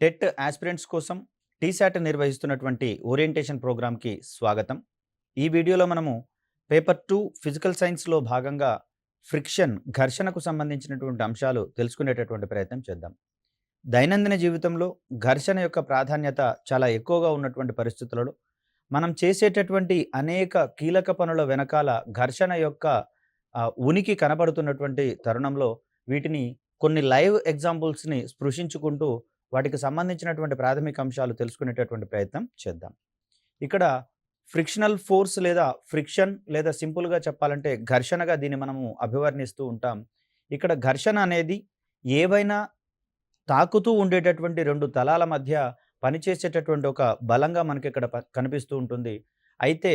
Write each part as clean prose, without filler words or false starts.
TET aspirants కోసం టీశాట్ నిర్వహిస్తున్నటువంటి orientation ప్రోగ్రామ్‌కి స్వాగతం. ఈ వీడియోలో మనము పేపర్ 2 ఫిజికల్ సైన్స్‌లో భాగంగా ఘర్షణకు సంబంధించినటువంటి అంశాలు తెలుసుకునేటటువంటి ప్రయత్నం చేద్దాం. దైనందిన జీవితంలో ఘర్షణ యొక్క ప్రాధాన్యత చాలా ఎక్కువగా ఉన్నటువంటి పరిస్థితులలో, మనం చేసేటటువంటి అనేక కీలక పనుల వెనకాల ఘర్షణ యొక్క ఉనికి కనపడుతున్నటువంటి తరుణంలో వీటిని కొన్ని లైవ్ ఎగ్జాంపుల్స్‌ని స్పృశించుకుంటూ వాటికి సంబంధించినటువంటి ప్రాథమిక అంశాలు తెలుసుకునేటటువంటి ప్రయత్నం చేద్దాం. ఇక్కడ ఫ్రిక్షనల్ ఫోర్స్ లేదా ఫ్రిక్షన్ లేదా సింపుల్‌గా చెప్పాలంటే ఘర్షణగా దీన్ని మనము అభివర్ణిస్తూ ఉంటాం. ఇక్కడ ఘర్షణ అనేది ఏవైనా తాకుతూ ఉండేటటువంటి 2 తలాల మధ్య పనిచేసేటటువంటి ఒక బలంగా మనకిక్కడ కనిపిస్తూ ఉంటుంది. అయితే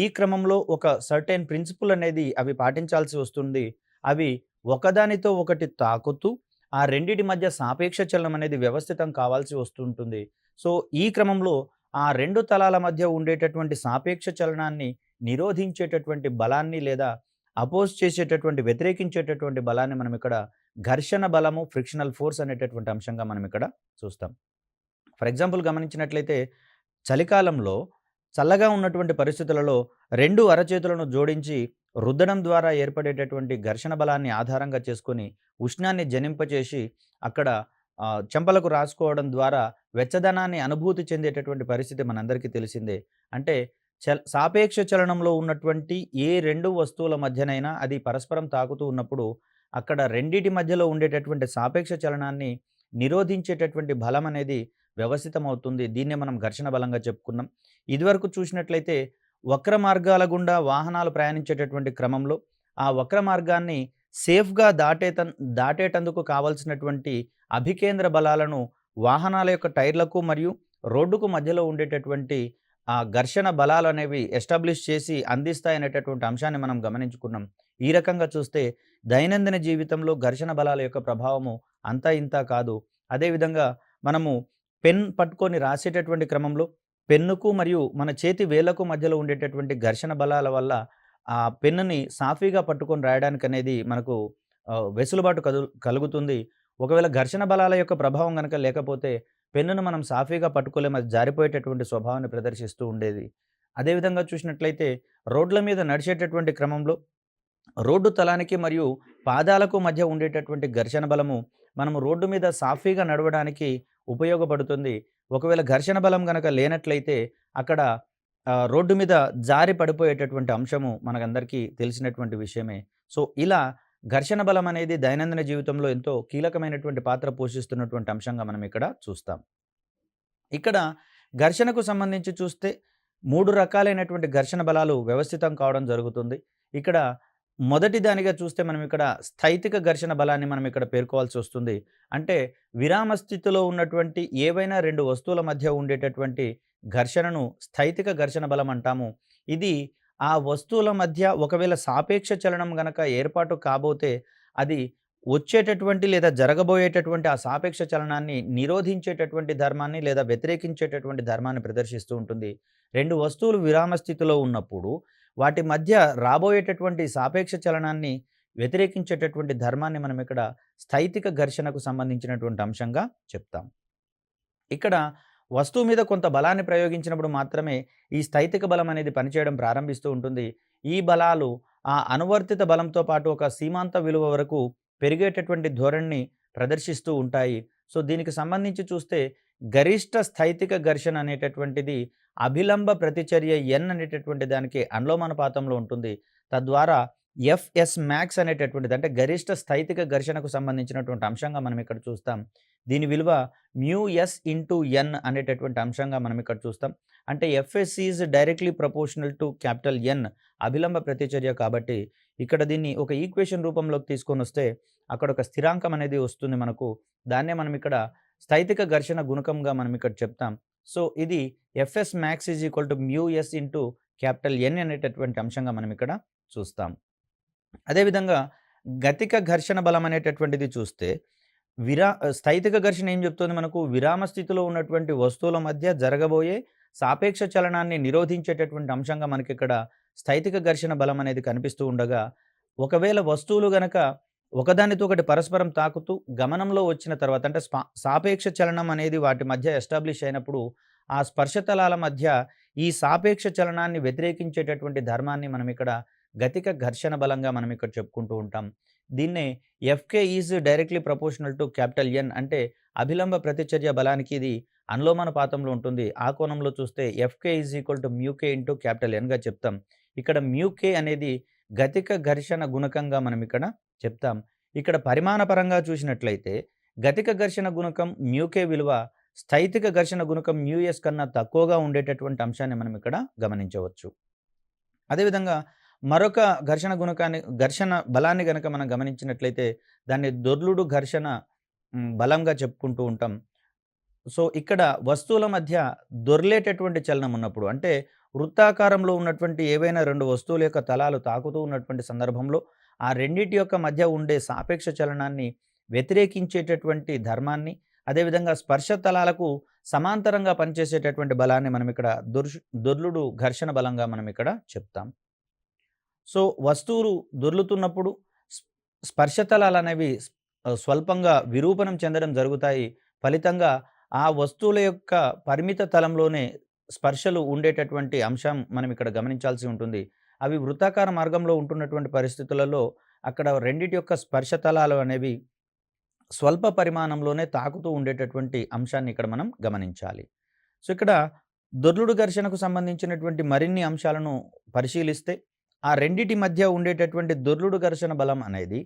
ఈ క్రమంలో ఒక సర్టెన్ ప్రిన్సిపుల్ అనేది అవి పాటించాల్సి వస్తుంది. అవి ఒకదానితో ఒకటి తాకుతూ ఆ రెండిటి మధ్య సాపేక్ష చలనం అనేది వ్యవస్థితం కావాల్సి వస్తుంటుంది. సో, ఈ క్రమంలో ఆ 2 తలాల మధ్య ఉండేటటువంటి సాపేక్ష చలనాన్ని నిరోధించేటటువంటి బలాన్ని లేదా అపోజ్ చేసేటటువంటి వ్యతిరేకించేటటువంటి బలాన్ని మనం ఇక్కడ ఘర్షణ బలము, ఫ్రిక్షనల్ ఫోర్స్ అనేటటువంటి అంశంగా మనం ఇక్కడ చూస్తాం. ఫర్ ఎగ్జాంపుల్ గమనించినట్లయితే చలికాలంలో చల్లగా ఉన్నటువంటి పరిస్థితులలో 2 అరచేతులను జోడించి రుద్దడం ద్వారా ఏర్పడేటటువంటి ఘర్షణ బలాన్ని ఆధారంగా చేసుకొని ఉష్ణాన్ని జనింపచేసి అక్కడ చెంపలకు రాసుకోవడం ద్వారా వెచ్చదనాన్ని అనుభూతి చెందేటటువంటి పరిస్థితి మనందరికీ తెలిసిందే. అంటే సాపేక్ష చలనంలో ఉన్నటువంటి ఏ 2 వస్తువుల మధ్యనైనా అది పరస్పరం తాకుతూ ఉన్నప్పుడు అక్కడ రెండిటి మధ్యలో ఉండేటటువంటి సాపేక్ష చలనాన్ని నిరోధించేటటువంటి బలం అనేది వ్యవస్థితమవుతుంది. దీన్నే మనం ఘర్షణ బలంగా చెప్పుకున్నాం. ఇదివరకు చూసినట్లయితే వక్ర మార్గాల గుండా వాహనాలు ప్రయాణించేటటువంటి క్రమంలో ఆ వక్ర మార్గాన్ని సేఫ్‌గా దాటేటందుకు కావాల్సినటువంటి అభికేంద్ర బలాలను వాహనాల యొక్క టైర్లకు మరియు రోడ్డుకు మధ్యలో ఉండేటటువంటి ఆ ఘర్షణ బలాలనేవి ఎస్టాబ్లిష్ చేసి అందిస్తాయనేటటువంటి అంశాన్ని మనం గమనించుకున్నాం. ఈ రకంగా చూస్తే దైనందిన జీవితంలో ఘర్షణ బలాల యొక్క ప్రభావము అంతా ఇంతా కాదు. అదేవిధంగా మనము పెన్ పట్టుకొని రాసేటటువంటి క్రమంలో పెన్నుకు మరియు మన చేతి వేళ్లకు మధ్యలో ఉండేటటువంటి ఘర్షణ బలాల వల్ల ఆ పెన్నుని సాఫీగా పట్టుకొని రాయడానికనేది మనకు వెసులుబాటు కలుగుతుంది. ఒకవేళ ఘర్షణ బలాల యొక్క ప్రభావం గనక లేకపోతే పెన్నును మనం సాఫీగా పట్టుకోలేము. అది జారిపోయేటటువంటి స్వభావాన్ని ప్రదర్శిస్తూ ఉండేది. అదేవిధంగా చూసినట్లయితే రోడ్ల మీద నడిచేటటువంటి క్రమంలో రోడ్డు తలానికి మరియు పాదాలకు మధ్య ఉండేటటువంటి ఘర్షణ బలము మనము రోడ్డు మీద సాఫీగా నడవడానికి ఉపయోగపడుతుంది. ఒకవేళ ఘర్షణ బలం గనక లేనట్లయితే అక్కడ రోడ్డు మీద జారి పడిపోయేటటువంటి అంశము మనకందరికీ తెలిసినటువంటి విషయమే. సో, ఇలా ఘర్షణ బలం అనేది దైనందిన జీవితంలో ఎంతో కీలకమైనటువంటి పాత్ర పోషిస్తున్నటువంటి అంశంగా మనం ఇక్కడ చూస్తాం. ఇక్కడ ఘర్షణకు సంబంధించి చూస్తే 3 రకాలైనటువంటి ఘర్షణ బలాలు వ్యవస్థితం కావడం జరుగుతుంది. ఇక్కడ మొదటి దానిగా చూస్తే మనం ఇక్కడ స్థైతిక ఘర్షణ బలాన్ని మనం ఇక్కడ పేర్కోవాల్సి వస్తుంది. అంటే విరామ స్థితిలో ఉన్నటువంటి ఏవైనా 2 వస్తువుల మధ్య ఉండేటటువంటి ఘర్షణను స్థైతిక ఘర్షణ బలం అంటాము. ఇది ఆ వస్తువుల మధ్య ఒకవేళ సాపేక్ష చలనం గనక ఏర్పాటు కాబోతే అది వచ్చేటటువంటి లేదా జరగబోయేటటువంటి ఆ సాపేక్ష చలనాన్ని నిరోధించేటటువంటి ధర్మాన్ని లేదా వ్యతిరేకించేటటువంటి ధర్మాన్ని ప్రదర్శిస్తూ ఉంటుంది. 2 వస్తువులు విరామ స్థితిలో ఉన్నప్పుడు వాటి మధ్య రాబోయేటటువంటి సాపేక్ష చలనాన్ని వ్యతిరేకించేటటువంటి ధర్మాన్ని మనం ఇక్కడ స్థైతిక ఘర్షణకు సంబంధించినటువంటి అంశంగా చెప్తాం. ఇక్కడ వస్తువు మీద కొంత బలాన్ని ప్రయోగించినప్పుడు మాత్రమే ఈ స్థైతిక బలం అనేది పనిచేయడం ప్రారంభిస్తూ ఉంటుంది. ఈ బలాలు ఆ అనువర్తిత బలంతో పాటు ఒక సీమాంత విలువ వరకు పెరిగేటటువంటి ధోరణిని ప్రదర్శిస్తూ ఉంటాయి. సో, దీనికి సంబంధించి చూస్తే గరిష్ట స్థైతిక ఘర్షణ అనేటటువంటిది అభిలంబ ప్రతిచర్య ఎన్ అనేటటువంటి దానికి అనులోమానుపాతంలో ఉంటుంది. తద్వారా ఎఫ్ఎస్ మ్యాక్స్ అనేటటువంటిది అంటే గరిష్ట స్థైతిక ఘర్షణకు సంబంధించినటువంటి అంశంగా మనం ఇక్కడ చూస్తాం. దీని విలువ మ్యూఎస్ ఇంటూ ఎన్ అనేటటువంటి అంశంగా మనం ఇక్కడ చూస్తాం. అంటే FS is directly proportional to capital N అభిలంబ ప్రతిచర్య కాబట్టి ఇక్కడ దీన్ని ఒక ఈక్వేషన్ రూపంలోకి తీసుకొని వస్తే అక్కడ ఒక స్థిరాంకం అనేది వస్తుంది మనకు. దాన్నే మనం ఇక్కడ స్థైతిక ఘర్షణ గుణకంగా మనం ఇక్కడ చెప్తాం. సో, ఇది FS max is equal to mu S into capital N అనేటటువంటి అంశంగా మనం ఇక్కడ చూస్తాం. అదేవిధంగా గతిక ఘర్షణ బలం అనేటటువంటిది చూస్తే స్థైతిక ఘర్షణ ఏం చెప్తుంది మనకు? విరామ స్థితిలో ఉన్నటువంటి వస్తువుల మధ్య జరగబోయే సాపేక్ష చలనాన్ని నిరోధించేటటువంటి అంశంగా మనకిక్కడ స్థైతిక ఘర్షణ బలం అనేది కనిపిస్తూ ఉండగా, ఒకవేళ వస్తువులు గనక ఒకదానితో ఒకటి పరస్పరం తాకుతూ గమనంలో వచ్చిన తర్వాత అంటే సాపేక్ష చలనం అనేది వాటి మధ్య ఎస్టాబ్లిష్ అయినప్పుడు ఆ స్పర్శతలాల మధ్య ఈ సాపేక్ష చలనాన్ని వ్యతిరేకించేటటువంటి ధర్మాన్ని మనం ఇక్కడ గతిక ఘర్షణ బలంగా మనం ఇక్కడ చెప్పుకుంటూ ఉంటాం. దీన్నే F K is directly proportional to capital N అంటే అభిలంబ ప్రతిచర్య బలానికి ఇది అనులోమానుపాతంలో ఉంటుంది. ఆ కోణంలో చూస్తే FK is equal to mu K into capital ఎన్గా చెప్తాం. ఇక్కడ మ్యూకే అనేది గతిక ఘర్షణ గుణకంగా మనం ఇక్కడ చెప్తాం. ఇక్కడ పరిమాణ పరంగా చూసినట్లయితే గతిక ఘర్షణ గుణకం మ్యూకే విలువ స్థైతిక ఘర్షణ గుణకం మ్యూఎస్ కన్నా తక్కువగా ఉండేటటువంటి అంశాన్ని మనం ఇక్కడ గమనించవచ్చు. అదేవిధంగా మరొక ఘర్షణ బలాన్ని గనక మనం గమనించినట్లయితే దాన్ని దొర్లుడు ఘర్షణ బలంగా చెప్పుకుంటూ ఉంటాం. సో, ఇక్కడ వస్తువుల మధ్య దొర్లేటటువంటి చలనం ఉన్నప్పుడు అంటే వృత్తాకారంలో ఉన్నటువంటి ఏవైనా 2 వస్తువుల యొక్క తలాలు తాకుతూ ఉన్నటువంటి సందర్భంలో ఆ రెండిటి యొక్క మధ్య ఉండే సాపేక్ష చలనాన్ని వ్యతిరేకించేటటువంటి ధర్మాన్ని, అదేవిధంగా స్పర్శ తలాలకు సమాంతరంగా పనిచేసేటటువంటి బలాన్ని మనం ఇక్కడ దొర్లుడు ఘర్షణ బలంగా మనం ఇక్కడ చెప్తాం. సో, వస్తువులు దొర్లుతున్నప్పుడు స్ స్పర్శ తలాలనేవి స్వల్పంగా విరూపణం చెందడం జరుగుతాయి. ఫలితంగా ఆ వస్తువుల యొక్క పరిమిత తలంలోనే స్పర్శలు ఉండేటటువంటి అంశం మనం ఇక్కడ గమనించాల్సి ఉంటుంది. అవి వృత్తాకార మార్గంలో ఉంటున్నటువంటి పరిస్థితులలో అక్కడ రెండిటి యొక్క స్పర్శ తలాలు అనేవి స్వల్ప పరిమాణంలోనే తాకుతూ ఉండేటటువంటి అంశాన్ని ఇక్కడ మనం గమనించాలి. సో, ఇక్కడ దొర్లుడు ఘర్షణకు సంబంధించినటువంటి మరిన్ని అంశాలను పరిశీలిస్తే ఆ రెండిటి మధ్య ఉండేటటువంటి దొర్లుడు ఘర్షణ బలం అనేది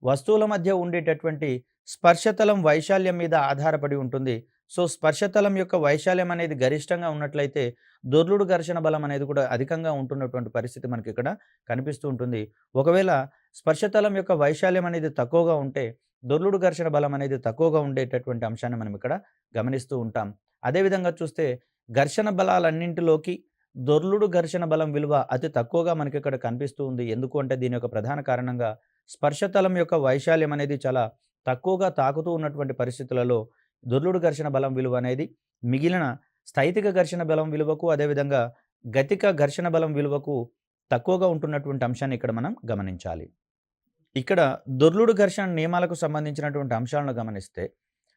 వస్తువుల మధ్య ఉండేటటువంటి స్పర్శతలం వైశాల్యం మీద ఆధారపడి ఉంటుంది. సో, స్పర్శతలం యొక్క వైశాల్యం అనేది గరిష్టంగా ఉన్నట్లయితే దొర్లుడు ఘర్షణ బలం అనేది కూడా అధికంగా ఉంటున్నటువంటి పరిస్థితి మనకి ఇక్కడ కనిపిస్తూ ఉంటుంది. ఒకవేళ స్పర్శతలం యొక్క వైశాల్యం అనేది తక్కువగా ఉంటే దొర్లుడు ఘర్షణ బలం అనేది తక్కువగా ఉండేటటువంటి అంశాన్ని మనం ఇక్కడ గమనిస్తూ ఉంటాం. అదేవిధంగా చూస్తే ఘర్షణ బలాలన్నింటిలోకి దొర్లుడు ఘర్షణ బలం విలువ అతి తక్కువగా మనకి ఇక్కడ కనిపిస్తూ ఉంది. ఎందుకు అంటే దీని యొక్క ప్రధాన కారణంగా స్పర్శతలం యొక్క వైశాల్యం అనేది చాలా తక్కువగా తాకుతూ ఉన్నటువంటి పరిస్థితులలో దొర్లుడు ఘర్షణ బలం విలువ అనేది మిగిలిన స్థైతిక ఘర్షణ బలం విలువకు, అదేవిధంగా గతిక ఘర్షణ బలం విలువకు తక్కువగా ఉంటున్నటువంటి అంశాన్ని ఇక్కడ మనం గమనించాలి. ఇక్కడ దొర్లుడు ఘర్షణ నియమాలకు సంబంధించినటువంటి అంశాలను గమనిస్తే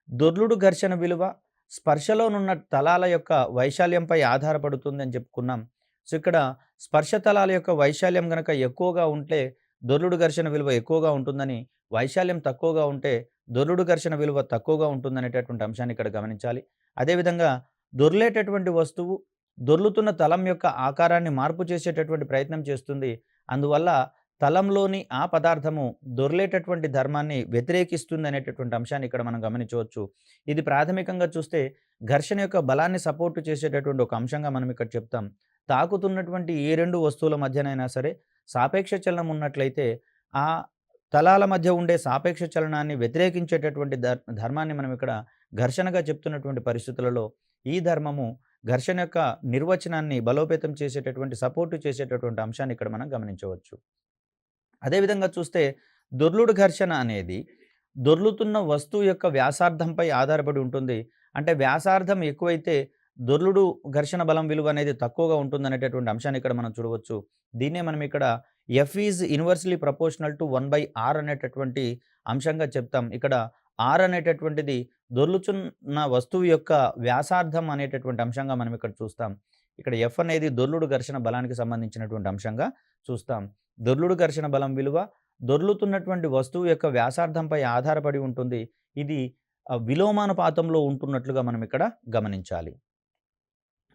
దొర్లుడు ఘర్షణ విలువ స్పర్శలోనున్న తలాల యొక్క వైశాల్యంపై ఆధారపడుతుందని చెప్పుకున్నాం. సో, ఇక్కడ స్పర్శ తలాల యొక్క వైశాల్యం గనక ఎక్కువగా ఉంటే దొర్లుడు ఘర్షణ విలువ ఎక్కువగా ఉంటుందని, వైశాల్యం తక్కువగా ఉంటే దొర్లుడు ఘర్షణ విలువ తక్కువగా ఉంటుందనేటటువంటి అంశాన్ని ఇక్కడ గమనించాలి. అదేవిధంగా దొర్లేటటువంటి వస్తువు దొర్లుతున్న తలం యొక్క ఆకారాన్ని మార్పు చేసేటటువంటి ప్రయత్నం చేస్తుంది. అందువల్ల తలంలోని ఆ పదార్థము దొర్లేటటువంటి ధర్మాన్ని వ్యతిరేకిస్తుంది అనేటటువంటి అంశాన్ని ఇక్కడ మనం గమనించవచ్చు. ఇది ప్రాథమికంగా చూస్తే ఘర్షణ యొక్క బలాన్ని సపోర్ట్ చేసేటటువంటి ఒక అంశంగా మనం ఇక్కడ చెప్తాం. తాకుతున్నటువంటి ఏ 2 వస్తువుల మధ్యనైనా సరే సాపేక్ష చలనం ఉన్నట్లయితే ఆ తలాల మధ్య ఉండే సాపేక్ష చలనాన్ని వ్యతిరేకించేటటువంటి ధర్మాన్ని మనం ఇక్కడ ఘర్షణగా చెప్తున్నటువంటి పరిస్థితులలో ఈ ధర్మము ఘర్షణ యొక్క నిర్వచనాన్ని బలోపేతం చేసేటటువంటి సపోర్ట్ చేసేటటువంటి అంశాన్ని ఇక్కడ మనం గమనించవచ్చు. అదేవిధంగా చూస్తే దొర్లుడు ఘర్షణ అనేది దొర్లుతున్న వస్తువు యొక్క వ్యాసార్థంపై ఆధారపడి ఉంటుంది. అంటే వ్యాసార్థం ఎక్కువైతే దొర్లుడు ఘర్షణ బలం విలువ అనేది తక్కువగా ఉంటుందనేటటువంటి అంశాన్ని ఇక్కడ మనం చూడవచ్చు. దీన్నే మనం ఇక్కడ F is inversely proportional to 1/r అనేటటువంటి అంశంగా చెప్తాం. ఇక్కడ ఆర్ అనేటటువంటిది దొర్లుచున్న వస్తువు యొక్క వ్యాసార్థం అనేటటువంటి అంశంగా మనం ఇక్కడ చూస్తాం. ఇక్కడ ఎఫ్ అనేది దొర్లుడు ఘర్షణ బలానికి సంబంధించినటువంటి అంశంగా చూస్తాం. దొర్లుడు ఘర్షణ బలం విలువ దొర్లుతున్నటువంటి వస్తువు యొక్క వ్యాసార్థంపై ఆధారపడి ఉంటుంది. ఇది విలోమానుపాతంలో ఉంటున్నట్లుగా మనం ఇక్కడ గమనించాలి.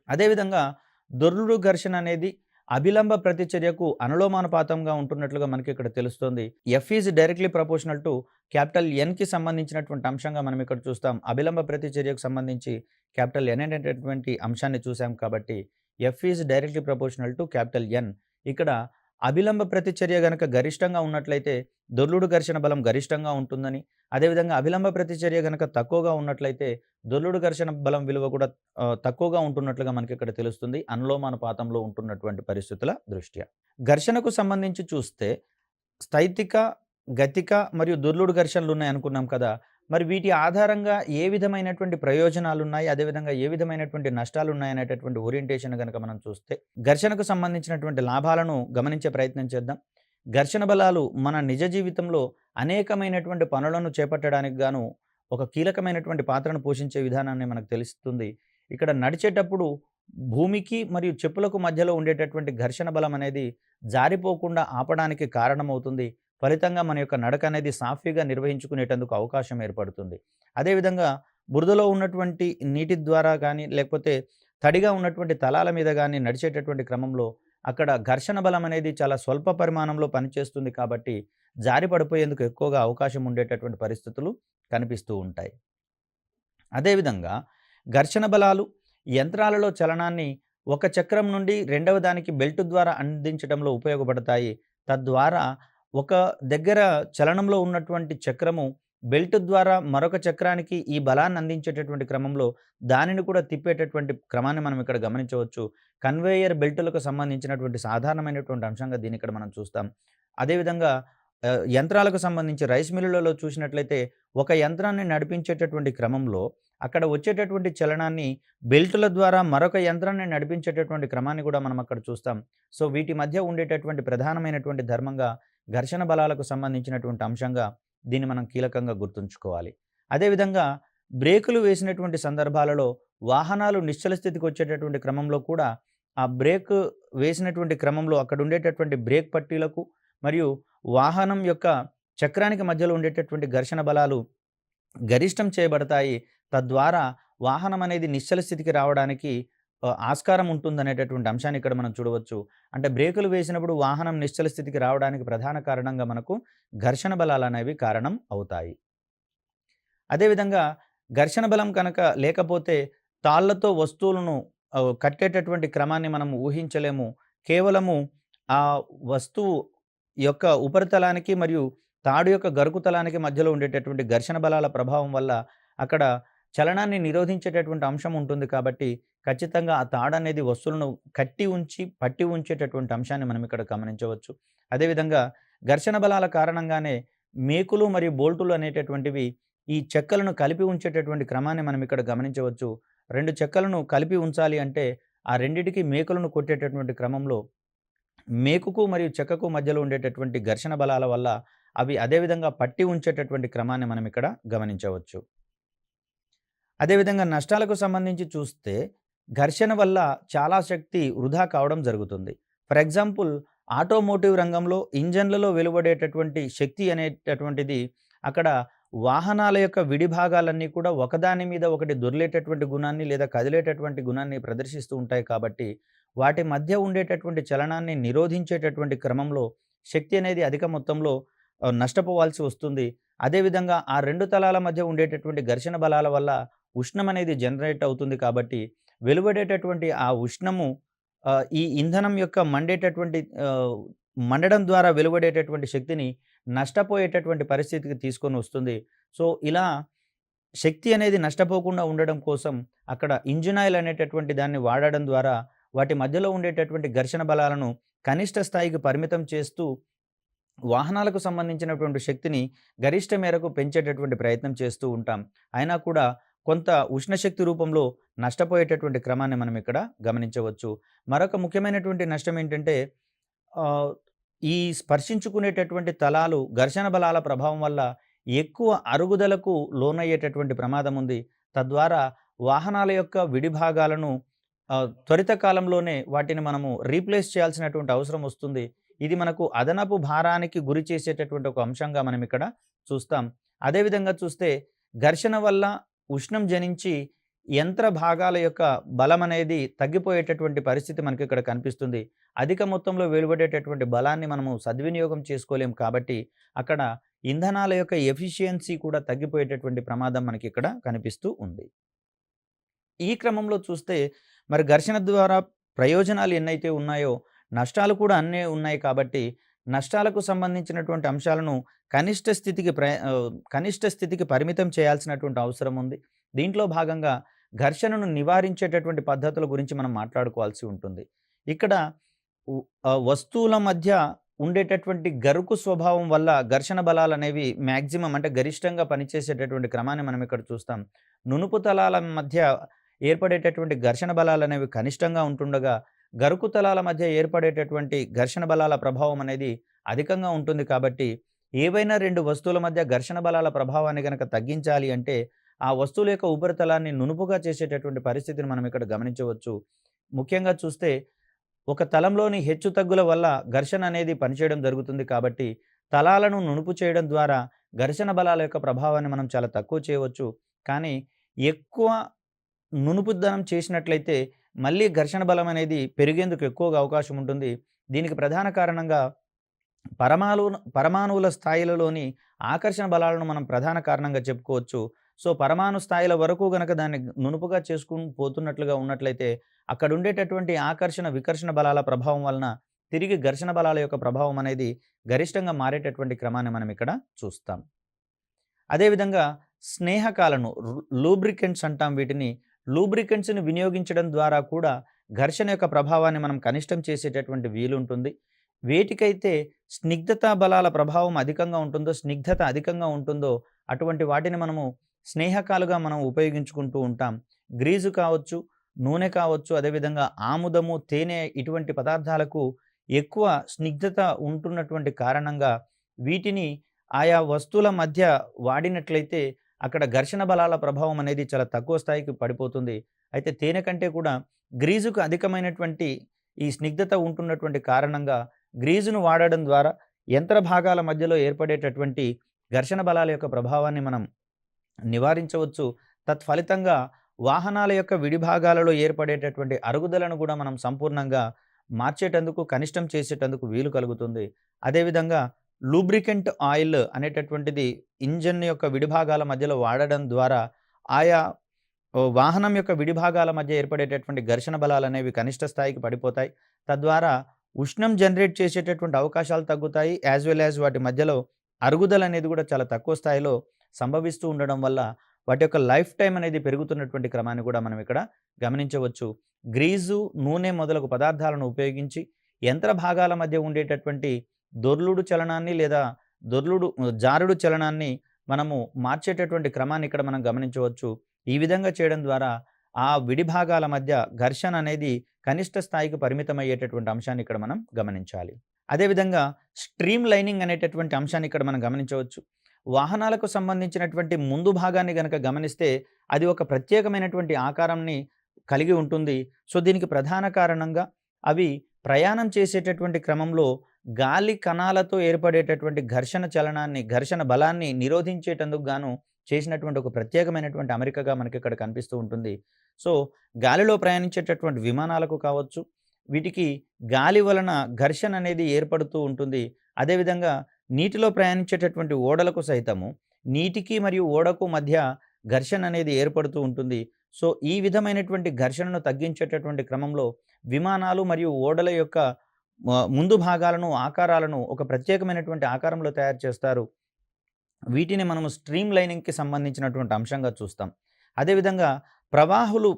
అదేవిధంగా దొర్లుడు ఘర్షణ అనేది అభిలంబ ప్రతిచర్యకు అనులోమానుపాతంగా ఉంటున్నట్లుగా మనకి ఇక్కడ తెలుస్తుంది. F is directly proportional to capital ఎన్కి సంబంధించినటువంటి అంశంగా మనం ఇక్కడ చూస్తాం. అభిలంబ ప్రతిచర్యకు సంబంధించి క్యాపిటల్ ఎన్ అనేటటువంటి అంశాన్ని చూసాం కాబట్టి F is directly proportional to capital N. ఇక్కడ అభిలంబ ప్రతిచర్య గనక గరిష్టంగా ఉన్నట్లయితే దొర్లుడు ఘర్షణ బలం గరిష్టంగా ఉంటుందని, అదేవిధంగా అభిలంబ ప్రతిచర్య గనక తక్కువగా ఉన్నట్లయితే దొర్లుడు ఘర్షణ బలం విలువ కూడా తక్కువగా ఉంటున్నట్లుగా మనకి ఇక్కడ తెలుస్తుంది. అనులోమానుపాతంలో ఉంటున్నటువంటి పరిస్థితుల దృష్ట్యా. ఘర్షణకు సంబంధించి చూస్తే స్థైతిక, గతిక మరియు దొర్లుడు ఘర్షణలు ఉన్నాయి అనుకున్నాం కదా. మరి వీటి ఆధారంగా ఏ విధమైనటువంటి ప్రయోజనాలున్నాయి, అదేవిధంగా ఏ విధమైనటువంటి నష్టాలున్నాయి అనేటటువంటి ఓరియంటేషన్ గనక మనం చూస్తే ఘర్షణకు సంబంధించినటువంటి లాభాలను గమనించే ప్రయత్నం చేద్దాం. ఘర్షణ బలాలు మన నిజ జీవితంలో అనేకమైనటువంటి పనులను చేపట్టడానికి గాను ఒక కీలకమైనటువంటి పాత్రను పోషించే విధానాన్ని మనకు తెలుస్తుంది. ఇక్కడ నడిచేటప్పుడు భూమికి మరియు చెప్పులకు మధ్యలో ఉండేటటువంటి ఘర్షణ బలం అనేది జారిపోకుండా ఆపడానికి కారణమవుతుంది. ఫలితంగా మన యొక్క నడక అనేది సాఫీగా నిర్వహించుకునేటందుకు అవకాశం ఏర్పడుతుంది. అదేవిధంగా బురదలో ఉన్నటువంటి నీటి ద్వారా గానీ, లేకపోతే తడిగా ఉన్నటువంటి తలాల మీద గానీ నడిచేటటువంటి క్రమంలో అక్కడ ఘర్షణ బలం అనేది చాలా స్వల్ప పరిమాణంలో పనిచేస్తుంది కాబట్టి, జారి పడిపోయేందుకు ఎక్కువగా అవకాశం ఉండేటటువంటి పరిస్థితులు కనిపిస్తూ ఉంటాయి. అదేవిధంగా ఘర్షణ బలాలు యంత్రాలలో చలనాన్ని ఒక చక్రం నుండి రెండవ దానికి బెల్ట్ ద్వారా అందించడంలో ఉపయోగపడతాయి. తద్వారా ఒక దగ్గర చలనంలో ఉన్నటువంటి చక్రము బెల్ట్ ద్వారా మరొక చక్రానికి ఈ బలాన్ని అందించేటటువంటి క్రమంలో దానిని కూడా తిప్పేటటువంటి క్రమాన్ని మనం ఇక్కడ గమనించవచ్చు. కన్వేయర్ బెల్టులకు సంబంధించినటువంటి సాధారణమైనటువంటి అంశంగా దీన్ని ఇక్కడ మనం చూస్తాం. అదేవిధంగా యంత్రాలకు సంబంధించి రైస్ మిల్లులలో చూసినట్లయితే ఒక యంత్రాన్ని నడిపించేటటువంటి క్రమంలో అక్కడ వచ్చేటటువంటి చలనాన్ని బెల్టుల ద్వారా మరొక యంత్రాన్ని నడిపించేటటువంటి క్రమాన్ని కూడా మనం అక్కడ చూస్తాం. సో, వీటి మధ్య ఉండేటటువంటి ప్రధానమైనటువంటి ధర్మంగా ఘర్షణ బలాలకు సంబంధించినటువంటి అంశంగా దీన్ని మనం కీలకంగా గుర్తుంచుకోవాలి. అదేవిధంగా బ్రేకులు వేసినటువంటి సందర్భాలలో వాహనాలు నిశ్చల స్థితికి వచ్చేటటువంటి క్రమంలో కూడా ఆ బ్రేక్ వేసినటువంటి క్రమంలో అక్కడ ఉండేటటువంటి బ్రేక్ పట్టీలకు మరియు వాహనం యొక్క చక్రానికి మధ్యలో ఉండేటటువంటి ఘర్షణ బలాలు గరిష్టం చేయబడతాయి. తద్వారా వాహనం అనేది నిశ్చల స్థితికి రావడానికి ఆస్కారం ఉంటుందనేటటువంటి అంశాన్ని ఇక్కడ మనం చూడవచ్చు. అంటే బ్రేకులు వేసినప్పుడు వాహనం నిశ్చల స్థితికి రావడానికి ప్రధాన కారణంగా మనకు ఘర్షణ బలాలనేవి కారణం అవుతాయి. అదేవిధంగా ఘర్షణ బలం కనుక లేకపోతే తాళ్ళతో వస్తువులను కట్టేటటువంటి క్రమాన్ని మనం ఊహించలేము. కేవలము ఆ వస్తువు యొక్క ఉపరితలానికి మరియు తాడు యొక్క గరుకుతలానికి మధ్యలో ఉండేటటువంటి ఘర్షణ బలాల ప్రభావం వల్ల అక్కడ చలనాన్ని నిరోధించేటటువంటి అంశం ఉంటుంది కాబట్టి, ఖచ్చితంగా ఆ తాడనేది వస్తువులను కట్టి ఉంచి, పట్టి ఉంచేటటువంటి అంశాన్ని మనం ఇక్కడ గమనించవచ్చు. అదేవిధంగా ఘర్షణ బలాల కారణంగానే మేకులు మరియు బోల్టులు అనేటటువంటివి ఈ చెక్కలను కలిపి ఉంచేటటువంటి క్రమాన్ని మనం ఇక్కడ గమనించవచ్చు. 2 చెక్కలను కలిపి ఉంచాలి అంటే, ఆ రెండిటికి మేకులను కొట్టేటటువంటి క్రమంలో మేకుకు మరియు చెక్కకు మధ్యలో ఉండేటటువంటి ఘర్షణ బలాల వల్ల అవి అదే విధంగా పట్టి ఉంచేటటువంటి క్రమాన్ని మనం ఇక్కడ గమనించవచ్చు. అదేవిధంగా నష్టాలకు సంబంధించి చూస్తే ఘర్షణ వల్ల చాలా శక్తి వృధా కావడం జరుగుతుంది. ఫర్ ఎగ్జాంపుల్ ఆటోమోటివ్ రంగంలో ఇంజన్లలో వెలువడేటటువంటి శక్తి అనేటటువంటిది అక్కడ వాహనాల యొక్క విడి భాగాలన్నీ కూడా ఒకదాని మీద ఒకటి దొర్లేటటువంటి గుణాన్ని లేదా కదిలేటటువంటి గుణాన్ని ప్రదర్శిస్తూ ఉంటాయి కాబట్టి, వాటి మధ్య ఉండేటటువంటి చలనాన్ని నిరోధించేటటువంటి క్రమంలో శక్తి అనేది అధిక మొత్తంలో నష్టపోవాల్సి వస్తుంది. అదేవిధంగా ఆ 2 తలాల మధ్య ఉండేటటువంటి ఘర్షణ బలాల వల్ల ఉష్ణం అనేది జనరేట్ అవుతుంది కాబట్టి, వెలువడేటటువంటి ఆ ఉష్ణము ఈ ఇంధనం యొక్క మండడం ద్వారా వెలువడేటటువంటి శక్తిని నష్టపోయేటటువంటి పరిస్థితికి తీసుకొని వస్తుంది. సో, ఇలా శక్తి అనేది నష్టపోకుండా ఉండడం కోసం అక్కడ ఇంజిన్ ఆయిల్ అనేటటువంటి దాన్ని వాడడం ద్వారా వాటి మధ్యలో ఉండేటటువంటి ఘర్షణ బలాలను కనిష్ట స్థాయికి పరిమితం చేస్తూ వాహనాలకు సంబంధించినటువంటి శక్తిని గరిష్ట మేరకు పెంచేటటువంటి ప్రయత్నం చేస్తూ ఉంటాం. అయినా కూడా కొంత ఉష్ణశక్తి రూపంలో నష్టపోయేటటువంటి క్రమాన్ని మనం ఇక్కడ గమనించవచ్చు. మరొక ముఖ్యమైనటువంటి నష్టం ఏంటంటే ఆహ్, ఈ స్పర్శించుకునేటటువంటి తలాలు ఘర్షణ బలాల ప్రభావం వల్ల ఎక్కువ అరుగుదలకు లోనయ్యేటటువంటి ప్రమాదం ఉంది. తద్వారా వాహనాల యొక్క విడి భాగాలను త్వరిత కాలంలోనే వాటిని మనము రీప్లేస్ చేయాల్సినటువంటి అవసరం వస్తుంది. ఇది మనకు అదనపు భారానికి గురి చేసేటటువంటి ఒక అంశంగా మనం ఇక్కడ చూస్తాం. అదేవిధంగా చూస్తే ఘర్షణ వల్ల ఉష్ణం జనించి యంత్ర భాగాల యొక్క బలం అనేది తగ్గిపోయేటటువంటి పరిస్థితి మనకి ఇక్కడ కనిపిస్తుంది. అధిక మొత్తంలో వెలువడేటటువంటి బలాన్ని మనము సద్వినియోగం చేసుకోలేం కాబట్టి, అక్కడ ఇంధనాల యొక్క ఎఫిషియన్సీ కూడా తగ్గిపోయేటటువంటి ప్రమాదం మనకి ఇక్కడ కనిపిస్తూ ఉంది. ఈ క్రమంలో చూస్తే మరి ఘర్షణ ద్వారా ప్రయోజనాలు ఎన్నైతే ఉన్నాయో, నష్టాలు కూడా అన్నే ఉన్నాయి కాబట్టి, నష్టాలకు సంబంధించినటువంటి అంశాలను కనిష్ట స్థితికి పరిమితం చేయాల్సినటువంటి అవసరం ఉంది. దీంట్లో భాగంగా ఘర్షణను నివారించేటటువంటి పద్ధతుల గురించి మనం మాట్లాడుకోవాల్సి ఉంటుంది. ఇక్కడ వస్తువుల మధ్య ఉండేటటువంటి గరుకు స్వభావం వల్ల ఘర్షణ బలాలనేవి మాక్సిమం అంటే గరిష్టంగా పనిచేసేటటువంటి క్రమాన్ని మనం ఇక్కడ చూస్తాం. నునుపు తలాల మధ్య ఏర్పడేటటువంటి ఘర్షణ బలాలనేవి కనిష్టంగా ఉంటుండగా, గరుకు తలాల మధ్య ఏర్పడేటటువంటి ఘర్షణ బలాల ప్రభావం అనేది అధికంగా ఉంటుంది కాబట్టి ఏవైనా 2 వస్తువుల మధ్య ఘర్షణ బలాల ప్రభావాన్ని గనక తగ్గించాలి అంటే ఆ వస్తువుల యొక్క ఉపరితలాన్ని నునుపుగా చేసేటటువంటి పరిస్థితిని మనం ఇక్కడ గమనించవచ్చు. ముఖ్యంగా చూస్తే ఒక తలంలోని హెచ్చుతగ్గుల వల్ల ఘర్షణ అనేది పనిచేయడం జరుగుతుంది కాబట్టి తలాలను నునుపు చేయడం ద్వారా ఘర్షణ బలాల యొక్క ప్రభావాన్ని మనం చాలా తక్కువ చేయవచ్చు. కానీ ఎక్కువ నునుపుదనం చేసినట్లయితే మళ్ళీ ఘర్షణ బలం అనేది పెరిగేందుకు ఎక్కువగా అవకాశం ఉంటుంది. దీనికి ప్రధాన కారణంగా పరమాణువుల స్థాయిలలోని ఆకర్షణ బలాలను మనం ప్రధాన కారణంగా చెప్పుకోవచ్చు. సో, పరమాణు స్థాయిల వరకు గనక దాన్ని నునుపుగా చేసుకొని పోతున్నట్లుగా ఉన్నట్లయితే అక్కడుండేటటువంటి ఆకర్షణ, వికర్షణ బలాల ప్రభావం వలన తిరిగి ఘర్షణ బలాల యొక్క ప్రభావం అనేది గరిష్టంగా మారేటటువంటి క్రమాన్ని మనం ఇక్కడ చూస్తాం. అదేవిధంగా స్నేహకాలను లూబ్రికెంట్స్ అంటాం వీటిని. లూబ్రికెంట్స్‌ని వినియోగించడం ద్వారా కూడా ఘర్షణ యొక్క ప్రభావాన్ని మనం కనిష్టం చేసేటటువంటి వీలుంటుంది. వేటికైతే స్నిగ్ధతా బలాల ప్రభావం అధికంగా ఉంటుందో, స్నిగ్ధత అధికంగా ఉంటుందో అటువంటి వాటిని మనము స్నేహకాలుగా మనం ఉపయోగించుకుంటూ ఉంటాం. గ్రీజు కావచ్చు, నూనె కావచ్చు, అదేవిధంగా ఆముదము, తేనె ఇటువంటి పదార్థాలకు ఎక్కువ స్నిగ్ధత ఉంటున్నటువంటి కారణంగా వీటిని ఆయా వస్తువుల మధ్య వాడినట్లయితే అక్కడ ఘర్షణ బలాల ప్రభావం అనేది చాలా తక్కువ స్థాయికి పడిపోతుంది. అయితే తేనె కంటే కూడా గ్రీజుకు అధికమైనటువంటి ఈ స్నిగ్ధత ఉంటున్నటువంటి కారణంగా గ్రీజును వాడడం ద్వారా యంత్ర భాగాల మధ్యలో ఏర్పడేటటువంటి ఘర్షణ బలాల యొక్క ప్రభావాన్ని మనం నివారించవచ్చు. తత్ఫలితంగా వాహనాల యొక్క విడిభాగాలలో ఏర్పడేటటువంటి అరుగుదలను కూడా మనం సంపూర్ణంగా మార్చేటందుకు, కనిష్టం చేసేటందుకు వీలు కలుగుతుంది. అదేవిధంగా లూబ్రికెంట్ ఆయిల్ అనేటటువంటిది ఇంజిన్ యొక్క విడిభాగాల మధ్యలో వాడడం ద్వారా ఆయా వాహనం యొక్క విడిభాగాల మధ్య ఏర్పడేటటువంటి ఘర్షణ బలాలనేవి కనిష్ట స్థాయికి పడిపోతాయి. తద్వారా ఉష్ణం జనరేట్ చేసేటటువంటి అవకాశాలు తగ్గుతాయి. యాజ్ వెల్ యాజ్ వాటి మధ్యలో అరుగుదల అనేది కూడా చాలా తక్కువ స్థాయిలో సంభవిస్తూ ఉండడం వల్ల వాటి యొక్క లైఫ్ టైమ్ అనేది పెరుగుతున్నటువంటి క్రమాన్ని కూడా మనం ఇక్కడ గమనించవచ్చు. గ్రీజు, నూనె మొదలగు పదార్థాలను ఉపయోగించి యంత్ర భాగాల మధ్య ఉండేటటువంటి దొర్లుడు చలనాన్ని లేదా జారుడు చలనాన్ని మనము మార్చేటటువంటి క్రమాన్ని ఇక్కడ మనం గమనించవచ్చు. ఈ విధంగా చేయడం ద్వారా ఆ విడిభాగాల మధ్య ఘర్షణ అనేది కనిష్ట స్థాయికి పరిమితమయ్యేటటువంటి అంశాన్ని ఇక్కడ మనం గమనించాలి. అదేవిధంగా స్ట్రీమ్ లైనింగ్ అనేటటువంటి అంశాన్ని ఇక్కడ మనం గమనించవచ్చు. వాహనాలకు సంబంధించినటువంటి ముందు భాగాన్ని గనక గమనిస్తే అది ఒక ప్రత్యేకమైనటువంటి ఆకారాన్ని కలిగి ఉంటుంది. సో, దీనికి ప్రధాన కారణంగా అవి ప్రయాణం చేసేటటువంటి క్రమంలో గాలి కణాలతో ఏర్పడేటటువంటి ఘర్షణ చలనాన్ని, ఘర్షణ బలాన్ని నిరోధించేటందుకు గాను చేసినటువంటి ఒక ప్రత్యేకమైనటువంటి అమరికగా మనకిక్కడ కనిపిస్తూ ఉంటుంది. సో, గాలిలో ప్రయాణించేటటువంటి విమానాలకు కావచ్చు, వీటికి గాలి వలన ఘర్షణ అనేది ఏర్పడుతూ ఉంటుంది. అదేవిధంగా నీటిలో ప్రయాణించేటటువంటి ఓడలకు సైతము నీటికి మరియు ఓడకు మధ్య ఘర్షణ అనేది ఏర్పడుతూ ఉంటుంది. సో, ఈ విధమైనటువంటి ఘర్షణను తగ్గించేటటువంటి క్రమంలో విమానాలు మరియు ఓడల యొక్క ముందు భాగాలను, ఆకారాలను ఒక ప్రత్యేకమైనటువంటి ఆకారంలో తయారు చేస్తారు. వీటిని మనము స్ట్రీమ్ లైనింగ్‌కి సంబంధించినటువంటి అంశంగా చూస్తాం. అదేవిధంగా ప్రవాహులు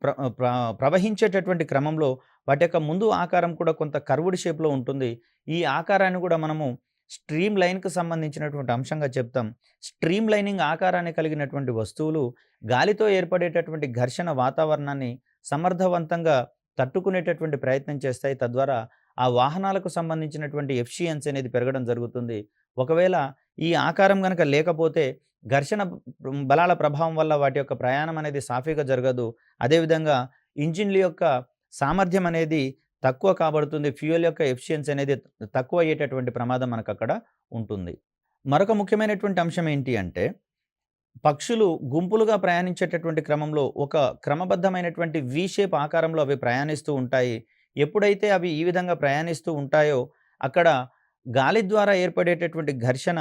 ప్ర ప్ర ప్రవహించేటటువంటి క్రమంలో వాటి యొక్క ముందు ఆకారం కూడా కొంత కర్వ్డ్ షేప్‌లో ఉంటుంది. ఈ ఆకారాన్ని కూడా మనము స్ట్రీమ్ లైన్‌కి సంబంధించినటువంటి అంశంగా చెప్తాం. స్ట్రీమ్ లైనింగ్ ఆకారాన్ని కలిగినటువంటి వస్తువులు గాలితో ఏర్పడేటటువంటి ఘర్షణ వాతావరణాన్ని సమర్థవంతంగా తట్టుకునేటటువంటి ప్రయత్నం చేస్తాయి. తద్వారా ఆ వాహనాలకు సంబంధించినటువంటి ఎఫిషియన్సీ అనేది పెరగడం జరుగుతుంది. ఒకవేళ ఈ ఆకారం గనక లేకపోతే ఘర్షణ బలాల ప్రభావం వల్ల వాటి యొక్క ప్రయాణం అనేది సాఫీగా జరగదు. అదేవిధంగా ఇంజిన్‌ల యొక్క సామర్థ్యం అనేది తక్కువ కాబడుతుంది. ఫ్యూయల్ యొక్క ఎఫిషియన్సీ అనేది తక్కువ అయ్యేటటువంటి ప్రమాదం మనకక్కడ ఉంటుంది. మరొక ముఖ్యమైనటువంటి అంశం ఏంటి అంటే, పక్షులు గుంపులుగా ప్రయాణించేటటువంటి క్రమంలో ఒక క్రమబద్ధమైనటువంటి వి షేప్ ఆకారంలో అవి ప్రయాణిస్తూ ఉంటాయి. ఎప్పుడైతే అవి ఈ విధంగా ప్రయాణిస్తూ ఉంటాయో అక్కడ గాలి ద్వారా ఏర్పడేటటువంటి ఘర్షణ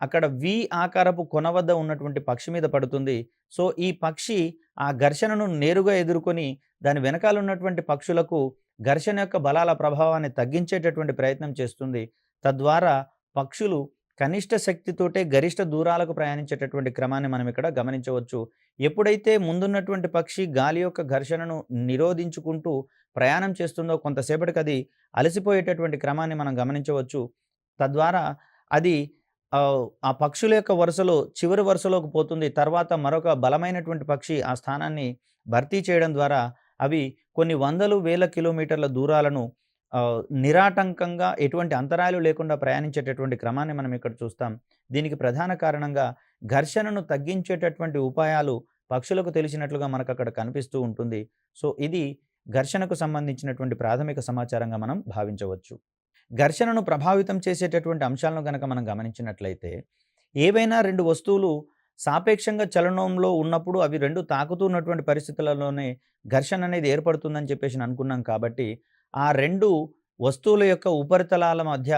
అక్కడ వి ఆకారపు కొన వద్ద ఉన్నటువంటి పక్షి మీద పడుతుంది. సో, ఈ పక్షి ఆ ఘర్షణను నేరుగా ఎదుర్కొని దాని వెనకాల ఉన్నటువంటి పక్షులకు ఘర్షణ యొక్క బలాల ప్రభావాన్ని తగ్గించేటటువంటి ప్రయత్నం చేస్తుంది. తద్వారా పక్షులు కనిష్ట శక్తితోటే గరిష్ట దూరాలకు ప్రయాణించేటటువంటి క్రమాన్ని మనం ఇక్కడ గమనించవచ్చు. ఎప్పుడైతే ముందున్నటువంటి పక్షి గాలి యొక్క ఘర్షణను నిరోధించుకుంటూ ప్రయాణం చేస్తుందో కొంతసేపటికి అది అలసిపోయేటటువంటి క్రమాన్ని మనం గమనించవచ్చు. తద్వారా అది ఆ పక్షుల యొక్క వరుసలో చివరి వరుసలోకి పోతుంది. తర్వాత మరొక బలమైనటువంటి పక్షి ఆ స్థానాన్ని భర్తీ చేయడం ద్వారా అవి కొన్ని వందలు, వేల కిలోమీటర్ల దూరాలను నిరాటంకంగా ఎటువంటి అంతరాయాలు లేకుండా ప్రయాణించేటటువంటి క్రమాన్ని మనం ఇక్కడ చూస్తాం. దీనికి ప్రధాన కారణంగా ఘర్షణను తగ్గించేటటువంటి ఉపాయాలు పక్షులకు తెలిసినట్లుగా మనకక్కడ కనిపిస్తూ ఉంటుంది. సో, ఇది ఘర్షణకు సంబంధించినటువంటి ప్రాథమిక సమాచారంగా మనం భావించవచ్చు. ఘర్షణను ప్రభావితం చేసేటటువంటి అంశాలను గనక మనం గమనించినట్లయితే, ఏవైనా 2 వస్తువులు సాపేక్షంగా చలనంలో ఉన్నప్పుడు అవి 2 తాకుతున్నటువంటి పరిస్థితులలోనే ఘర్షణ అనేది ఏర్పడుతుందని చెప్పేసి అనుకున్నాం కాబట్టి, ఆ 2 వస్తువుల యొక్క ఉపరితలాల మధ్య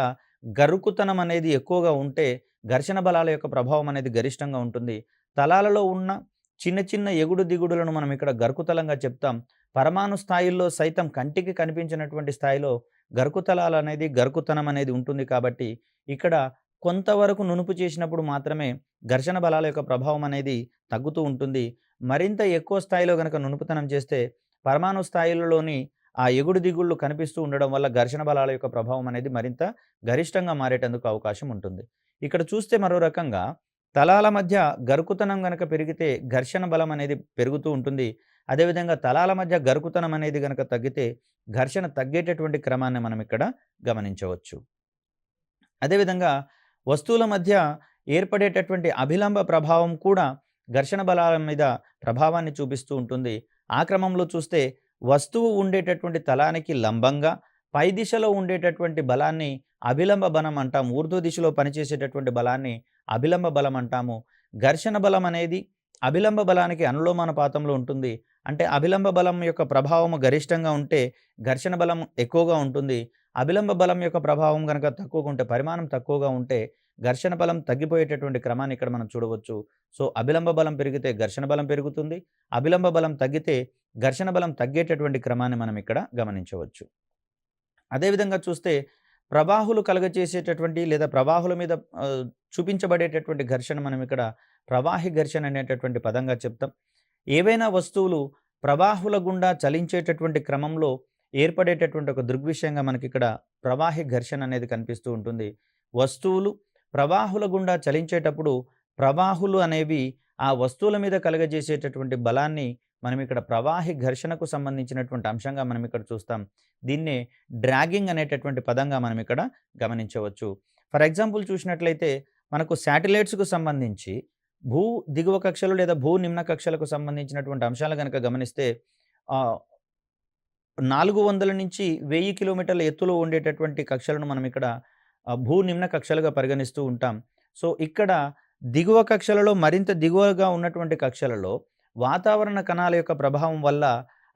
గరుకుతనం అనేది ఎక్కువగా ఉంటే, ఘర్షణ బలాల యొక్క ప్రభావం అనేది గరిష్టంగా ఉంటుంది. తలాలలో ఉన్న చిన్న చిన్న ఎగుడు దిగుడులను మనం ఇక్కడ గరుకుతలంగా చెప్తాం. పరమాణు స్థాయిల్లో సైతం కంటికి కనిపించినటువంటి స్థాయిలో గరుకుతలాలనేది, గరుకుతనం అనేది ఉంటుంది కాబట్టి, ఇక్కడ కొంతవరకు నునుపు చేసినప్పుడు మాత్రమే ఘర్షణ బలాల యొక్క ప్రభావం అనేది తగ్గుతూ ఉంటుంది. మరింత ఎక్కువ స్థాయిలో గనక నునుపుతనం చేస్తే, పరమాణు స్థాయిలలోని ఆ ఎగుడు దిగుళ్ళు కనిపిస్తూ ఉండడం వల్ల ఘర్షణ బలాల యొక్క ప్రభావం అనేది మరింత గరిష్టంగా మారేటందుకు అవకాశం ఉంటుంది. ఇక్కడ చూస్తే మరో రకంగా తలాల మధ్య గరుకుతనం గనక పెరిగితే ఘర్షణ బలం అనేది పెరుగుతూ ఉంటుంది. అదేవిధంగా తలాల మధ్య గరుకుతనం అనేది గనక తగ్గితే ఘర్షణ తగ్గేటటువంటి క్రమాన్ని మనం ఇక్కడ గమనించవచ్చు. అదేవిధంగా వస్తువుల మధ్య ఏర్పడేటటువంటి అభిలంబ ప్రభావం కూడా ఘర్షణ బలాల మీద ప్రభావాన్ని చూపిస్తూ ఉంటుంది. ఆ క్రమంలో చూస్తే వస్తువు ఉండేటటువంటి తలానికి లంబంగా పై దిశలో ఉండేటటువంటి బలాన్ని అభిలంబ బలం అంటాం. ఊర్ధ్వ దిశలో పనిచేసేటటువంటి బలాన్ని అభిలంబ బలం అంటాము. ఘర్షణ బలం అనేది అభిలంబ బలానికి అనులోమానుపాతంలో ఉంటుంది. అంటే అభిలంబ బలం యొక్క ప్రభావము గరిష్టంగా ఉంటే ఘర్షణ బలం ఎక్కువగా ఉంటుంది. అభిలంబ బలం యొక్క ప్రభావం గనక తక్కువగా ఉంటే, పరిమాణం తక్కువగా ఉంటే ఘర్షణ బలం తగ్గిపోయేటటువంటి క్రమాన్ని ఇక్కడ మనం చూడవచ్చు. సో, అభిలంబ బలం పెరిగితే ఘర్షణ బలం పెరుగుతుంది. అభిలంబ బలం తగ్గితే ఘర్షణ బలం తగ్గేటటువంటి క్రమాన్ని మనం ఇక్కడ గమనించవచ్చు. అదేవిధంగా చూస్తే ప్రవాహులు కలుగజేసేటటువంటి లేదా ప్రవాహుల మీద చూపించబడేటటువంటి ఘర్షణ మనం ఇక్కడ ప్రవాహి ఘర్షణ అనేటటువంటి పదంగా చెప్తాం. ఏవైనా వస్తువులు ప్రవాహుల గుండా చలించేటటువంటి క్రమంలో ఏర్పడేటటువంటి ఒక దృగ్విషయంగా మనకిక్కడ ప్రవాహి ఘర్షణ అనేది కనిపిస్తూ ఉంటుంది. వస్తువులు ప్రవాహుల గుండా చలించేటప్పుడు ప్రవాహులు అనేవి ఆ వస్తువుల మీద కలుగజేసేటటువంటి బలాన్ని మనం ఇక్కడ ప్రవాహి ఘర్షణకు సంబంధించినటువంటి అంశంగా మనం ఇక్కడ చూస్తాం. దీన్నే డ్రాగింగ్ అనేటటువంటి పదంగా మనం ఇక్కడ గమనించవచ్చు. ఫర్ ఎగ్జాంపుల్ చూసినట్లయితే మనకు శాటిలైట్స్‌కు సంబంధించి భూ దిగువ కక్షలు లేదా భూ నిమ్న కక్షలకు సంబంధించినటువంటి అంశాలు గనక గమనిస్తే ఆహ్, 400 నుంచి 1000 కిలోమీటర్ల ఎత్తులో ఉండేటటువంటి కక్షలను మనం ఇక్కడ భూ నిమ్న కక్షలుగా పరిగణిస్తూ ఉంటాం. సో, ఇక్కడ దిగువ కక్షలలో మరింత దిగువగా ఉన్నటువంటి కక్షలలో వాతావరణ కణాల యొక్క ప్రభావం వల్ల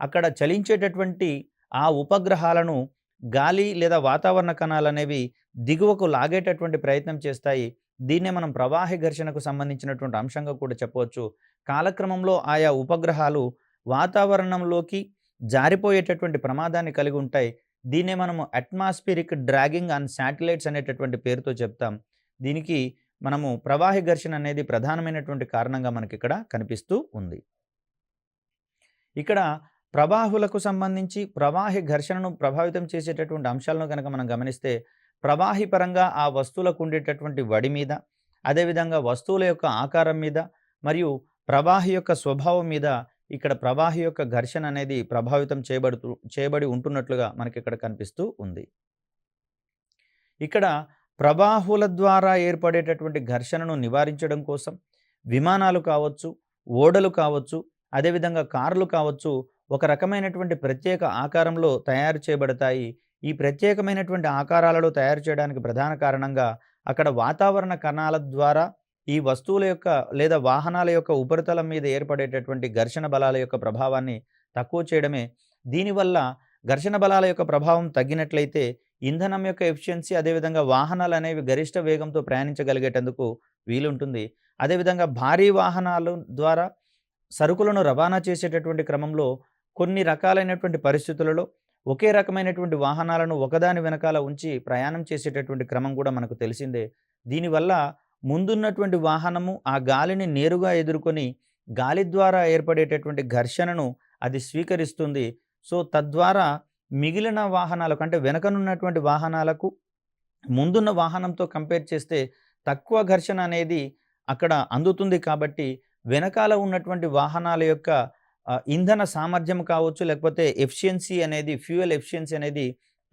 అక్కడ చలించేటటువంటి ఆ ఉపగ్రహాలను గాలి లేదా వాతావరణ కణాలనేవి దిగువకు లాగేటటువంటి ప్రయత్నం చేస్తాయి. దీన్నే మనం ప్రవాహి ఘర్షణకు సంబంధించినటువంటి అంశంగా కూడా చెప్పవచ్చు. కాలక్రమంలో ఆయా ఉపగ్రహాలు వాతావరణంలోకి జారిపోయేటటువంటి ప్రమాదాన్ని కలిగి ఉంటాయి. దీన్నే మనము అట్మాస్ఫిరిక్ డ్రాగింగ్ ఆన్ శాటిలైట్స్ అనేటటువంటి పేరుతో చెప్తాం. దీనికి మనము ప్రవాహి ఘర్షణ అనేది ప్రధానమైనటువంటి కారణంగా మనకిక్కడ కనిపిస్తూ ఉంది. ఇక్కడ ప్రవాహులకు సంబంధించి ప్రవాహి ఘర్షణను ప్రభావితం చేసేటటువంటి అంశాలను గనక మనం గమనిస్తే, ప్రవాహి పరంగా ఆ వస్తువులకు ఉండేటటువంటి వడి మీద, అదేవిధంగా వస్తువుల యొక్క ఆకారం మీద మరియు ప్రవాహి యొక్క స్వభావం మీద ఇక్కడ ప్రవాహి యొక్క ఘర్షణ అనేది ప్రభావితం చేయబడి ఉంటున్నట్లుగా మనకిక్కడ కనిపిస్తూ ఉంది. ఇక్కడ ప్రవాహుల ద్వారా ఏర్పడేటటువంటి ఘర్షణను నివారించడం కోసం విమానాలు కావచ్చు, ఓడలు కావచ్చు, అదేవిధంగా కార్లు కావచ్చు, ఒక రకమైనటువంటి ప్రత్యేక ఆకారంలో తయారు చేయబడతాయి. ఈ ప్రత్యేకమైనటువంటి ఆకారాలలో తయారు చేయడానికి ప్రధాన కారణంగా అక్కడ వాతావరణ కణాల ద్వారా ఈ వస్తువుల యొక్క లేదా వాహనాల యొక్క ఉపరితలం మీద ఏర్పడేటటువంటి ఘర్షణ బలాల యొక్క ప్రభావాన్ని తక్కువ చేయడమే. దీనివల్ల ఘర్షణ బలాల యొక్క ప్రభావం తగ్గినట్లయితే ఇంధనం యొక్క ఎఫిషియన్సీ, అదేవిధంగా వాహనాలు అనేవి గరిష్ట వేగంతో ప్రయాణించగలిగేటందుకు వీలుంటుంది. అదేవిధంగా భారీ వాహనాల ద్వారా సరుకులను రవాణా చేసేటటువంటి క్రమంలో కొన్ని రకాలైనటువంటి పరిస్థితులలో ఒకే రకమైనటువంటి వాహనాలను ఒకదాని వెనకాల ఉంచి ప్రయాణం చేసేటటువంటి క్రమం కూడా మనకు తెలిసిందే. దీనివల్ల ముందున్నటువంటి వాహనము ఆ గాలిని నేరుగా ఎదుర్కొని గాలి ద్వారా ఏర్పడేటటువంటి ఘర్షణను అది స్వీకరిస్తుంది. సో, తద్వారా మిగిలిన వాహనాలకు అంటే వెనకనున్నటువంటి వాహనాలకు ముందున్న వాహనంతో కంపేర్ చేస్తే తక్కువ ఘర్షణ అనేది అక్కడ అందుతుంది కాబట్టి వెనకాల ఉన్నటువంటి వాహనాల యొక్క ఇంధన సామర్థ్యం కావచ్చు, లేకపోతే ఎఫిషియన్సీ అనేది ఫ్యూయల్ ఎఫిషియన్సీ అనేది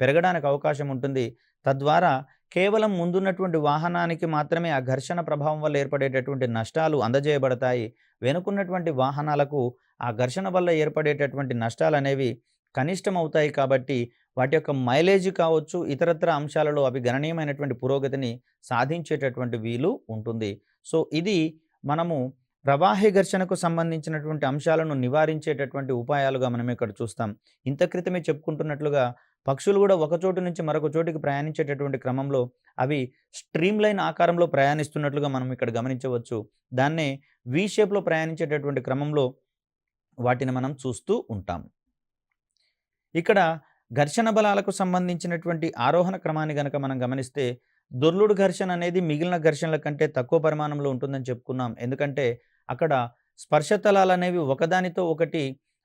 పెరగడానికి అవకాశం ఉంటుంది. తద్వారా కేవలం ముందున్నటువంటి వాహనానికి మాత్రమే ఆ ఘర్షణ ప్రభావం వల్ల ఏర్పడేటటువంటి నష్టాలు అందజేయబడతాయి. వెనుకున్నటువంటి వాహనాలకు ఆ ఘర్షణ వల్ల ఏర్పడేటటువంటి నష్టాలనేవి కనిష్టమవుతాయి కాబట్టి వాటి యొక్క మైలేజ్ కావచ్చు, ఇతరత్ర అంశాలలో అవి గణనీయమైనటువంటి పురోగతిని సాధించేటటువంటి వీలు ఉంటుంది. సో, ఇది మనము ప్రవాహి ఘర్షణకు సంబంధించినటువంటి అంశాలను నివారించేటటువంటి ఉపాయాలుగా మనం ఇక్కడ చూస్తాం. ఇంత క్రితమే చెప్పుకుంటున్నట్లుగా పక్షులు గూడా ఒక చోటు నుంచి మరొక చోటికి ప్రయాణించేటటువంటి క్రమంలో అవి స్ట్రీమ్ లైన్ ఆకారంలో ప్రయాణిస్తున్నట్లుగా మనం ఇక్కడ గమనించవచ్చు. దాన్నే వి షేప్‌లో ప్రయాణించేటటువంటి క్రమంలో వాటిని మనం చూస్తూ ఉంటాం. ఇక్కడ ఘర్షణ బలాలకు సంబంధించినటువంటి ఆరోహణ క్రమాన్ని గనక మనం గమనిస్తే, దొర్లుడు ఘర్షణ అనేది మిగిలిన ఘర్షణల కంటే తక్కువ పరిమాణంలో ఉంటుందని చెప్పుకున్నాం. ఎందుకంటే, అక్కడ స్పర్శ తలాలనేవి ఒకదానితో ఒకటి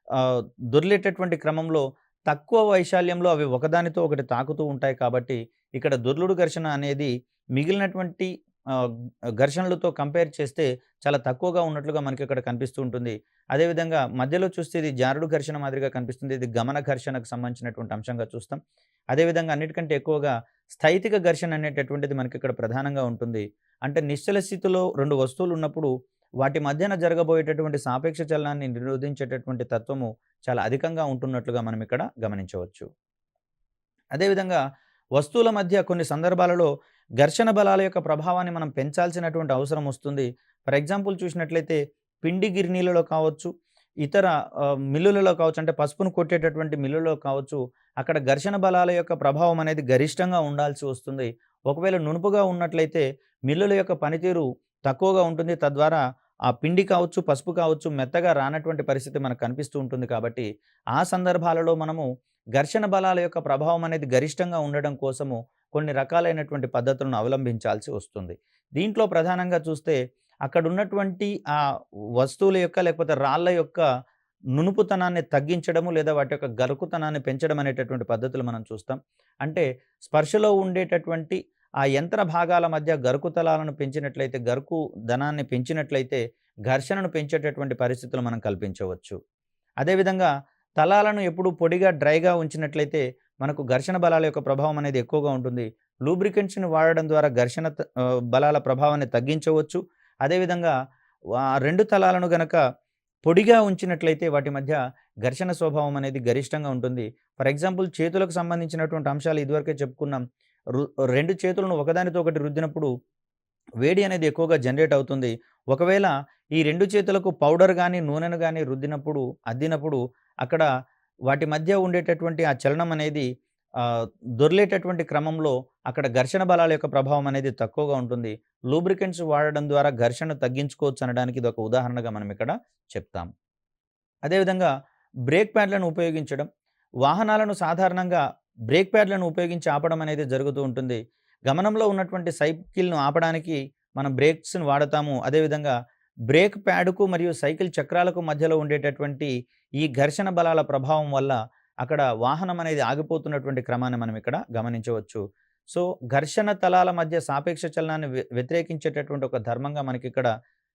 ఆహ్, దొర్లేటటువంటి క్రమంలో తక్కువ వైశాల్యంలో అవి ఒకదానితో ఒకటి తాకుతూ ఉంటాయి కాబట్టి, ఇక్కడ దొర్లుడు ఘర్షణ అనేది మిగిలినటువంటి ఆహ్, ఘర్షణలతో కంపేర్ చేస్తే చాలా తక్కువగా ఉన్నట్లుగా మనకిక్కడ కనిపిస్తూ ఉంటుంది. అదేవిధంగా మధ్యలో చూస్తే ఇది జారుడు ఘర్షణ మాదిరిగా కనిపిస్తుంది. ఇది గమన ఘర్షణకు సంబంధించినటువంటి అంశంగా చూస్తాం. అదేవిధంగా అన్నిటికంటే ఎక్కువగా స్థైతిక ఘర్షణ అనేటటువంటిది మనకిక్కడ ప్రధానంగా ఉంటుంది. అంటే నిశ్చల స్థితిలో 2 వస్తువులు ఉన్నప్పుడు వాటి మధ్యన జరగబోయేటటువంటి సాపేక్ష చలనాన్ని నిరోధించేటటువంటి తత్వము చాలా అధికంగా ఉంటున్నట్లుగా మనం ఇక్కడ గమనించవచ్చు. అదేవిధంగా వస్తువుల మధ్య కొన్ని సందర్భాలలో ఘర్షణ బలాల యొక్క ప్రభావాన్ని మనం పెంచాల్సినటువంటి అవసరం వస్తుంది. ఫర్ ఎగ్జాంపుల్ చూసినట్లయితే పిండి గిర్నీలలో కావచ్చు, ఇతర మిల్లులలో కావచ్చు, అంటే పసుపును కొట్టేటటువంటి మిల్లులో కావచ్చు, అక్కడ ఘర్షణ బలాల యొక్క ప్రభావం అనేది గరిష్టంగా ఉండాల్సి వస్తుంది. ఒకవేళ నునుపుగా ఉన్నట్లయితే మిల్లుల యొక్క పనితీరు తక్కువగా ఉంటుంది. తద్వారా ఆ పిండి కావచ్చు, పసుపు కావచ్చు మెత్తగా రానటువంటి పరిస్థితి మనకు కనిపిస్తూ ఉంటుంది కాబట్టి, ఆ సందర్భాలలో మనము ఘర్షణ బలాల యొక్క ప్రభావం అనేది గరిష్టంగా ఉండడం కోసము కొన్ని రకాలైనటువంటి పద్ధతులను అవలంబించాల్సి వస్తుంది. దీంట్లో ప్రధానంగా చూస్తే అక్కడున్నటువంటి ఆ వస్తువుల యొక్క లేకపోతే రాళ్ళ యొక్క నునుపుతనాన్ని తగ్గించడము లేదా వాటి యొక్క గరుకుతనాన్ని పెంచడం అనేటటువంటి పద్ధతులు మనం చూస్తాం. అంటే స్పర్శలో ఉండేటటువంటి ఆ యంత్ర భాగాల మధ్య గరుకుతలాలను పెంచినట్లయితే, గరుకు ధనాన్ని పెంచినట్లయితే ఘర్షణను పెంచేటటువంటి పరిస్థితులు మనం కల్పించవచ్చు. అదేవిధంగా తలాలను ఎప్పుడు పొడిగా, డ్రైగా ఉంచినట్లయితే మనకు ఘర్షణ బలాల యొక్క ప్రభావం అనేది ఎక్కువగా ఉంటుంది. లూబ్రికెంట్స్‌ని వాడడం ద్వారా బలాల ప్రభావాన్ని తగ్గించవచ్చు. అదేవిధంగా 2 తలాలను గనక పొడిగా ఉంచినట్లయితే వాటి మధ్య ఘర్షణ స్వభావం అనేది గరిష్టంగా ఉంటుంది. ఫర్ ఎగ్జాంపుల్ చేతులకు సంబంధించినటువంటి అంశాలు ఇదివరకే చెప్పుకున్నాం. రు 2 చేతులను ఒకదానితో ఒకటి రుద్దినప్పుడు వేడి అనేది ఎక్కువగా జనరేట్ అవుతుంది. ఒకవేళ ఈ 2 చేతులకు పౌడర్ గాని, నూనెను గాని రుద్దినప్పుడు, అద్దినప్పుడు అక్కడ వాటి మధ్య ఉండేటటువంటి ఆ చలనం అనేది ఆహ్, దొర్లేటటువంటి క్రమంలో అక్కడ ఘర్షణ బలాల యొక్క ప్రభావం అనేది తక్కువగా ఉంటుంది. లూబ్రికెంట్స్ వాడడం ద్వారా ఘర్షణ తగ్గించుకోవచ్చు అనడానికి ఇదొక ఉదాహరణగా మనం ఇక్కడ చెప్తాం. అదేవిధంగా బ్రేక్ ప్యాడ్‌లను ఉపయోగించడం. వాహనాలను సాధారణంగా బ్రేక్ ప్యాడ్‌లను ఉపయోగించి ఆపడం అనేది జరుగుతూ ఉంటుంది. గమనంలో ఉన్నటువంటి సైకిల్‌ను ఆపడానికి మనం బ్రేక్స్‌ని వాడతాము. అదేవిధంగా బ్రేక్ ప్యాడ్‌కు మరియు సైకిల్ చక్రాలకు మధ్యలో ఉండేటటువంటి ఈ ఘర్షణ బలాల ప్రభావం వల్ల అక్కడ వాహనం అనేది ఆగిపోతున్నటువంటి క్రమాన్ని మనం ఇక్కడ గమనించవచ్చు. సో, ఘర్షణ తలాల మధ్య సాపేక్ష చలనాన్ని వ్యతిరేకించేటటువంటి ఒక ధర్మంగా మనకిక్కడ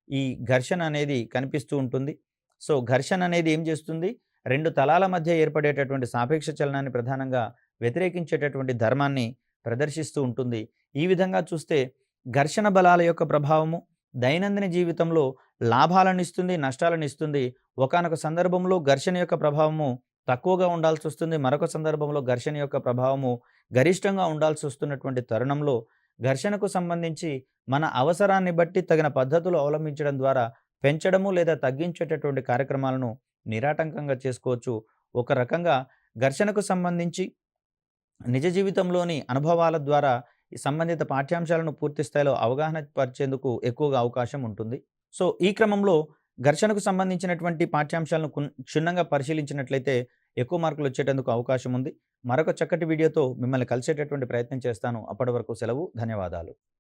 ఈ ఘర్షణ అనేది కనిపిస్తూ ఉంటుంది. సో, ఘర్షణ అనేది ఏం చేస్తుంది? 2 తలాల మధ్య ఏర్పడేటటువంటి సాపేక్ష చలనాన్ని ప్రధానంగా వ్యతిరేకించేటటువంటి ధర్మాన్ని ప్రదర్శిస్తూ ఉంటుంది. ఈ విధంగా చూస్తే ఘర్షణ బలాల యొక్క ప్రభావము దైనందిన జీవితంలో లాభాలనిస్తుంది, నష్టాలనిస్తుంది. ఒకానొక సందర్భంలో ఘర్షణ యొక్క ప్రభావము తక్కువగా ఉండాల్సొస్తుంది. మరొక సందర్భంలో ఘర్షణ యొక్క ప్రభావము గరిష్టంగా ఉండాల్సొస్తున్నటువంటి తరుణంలో ఘర్షణకు సంబంధించి మన అవసరాన్ని బట్టి తగిన పద్ధతులు అవలంబించడం ద్వారా పెంచడము లేదా తగ్గించేటటువంటి కార్యక్రమాలను నిరాటంకంగా చేసుకోవచ్చు. ఒక రకంగా ఘర్షణకు సంబంధించి నిజ జీవితంలోని అనుభవాల ద్వారా ఈ సంబంధిత పాఠ్యాంశాలను పూర్తి స్థాయిలో అవగాహన పరిచేందుకు ఎక్కువగా అవకాశం ఉంటుంది. సో, ఈ క్రమంలో ఘర్షణకు సంబంధించినటువంటి పాఠ్యాంశాలను క్షుణ్ణంగా పరిశీలించినట్లయితే ఎక్కువ మార్కులు వచ్చేటందుకు అవకాశం ఉంది. మరొక చక్కటి వీడియోతో మిమ్మల్ని కలిసేటటువంటి ప్రయత్నం చేస్తాను. అప్పటి వరకు సెలవు. ధన్యవాదాలు.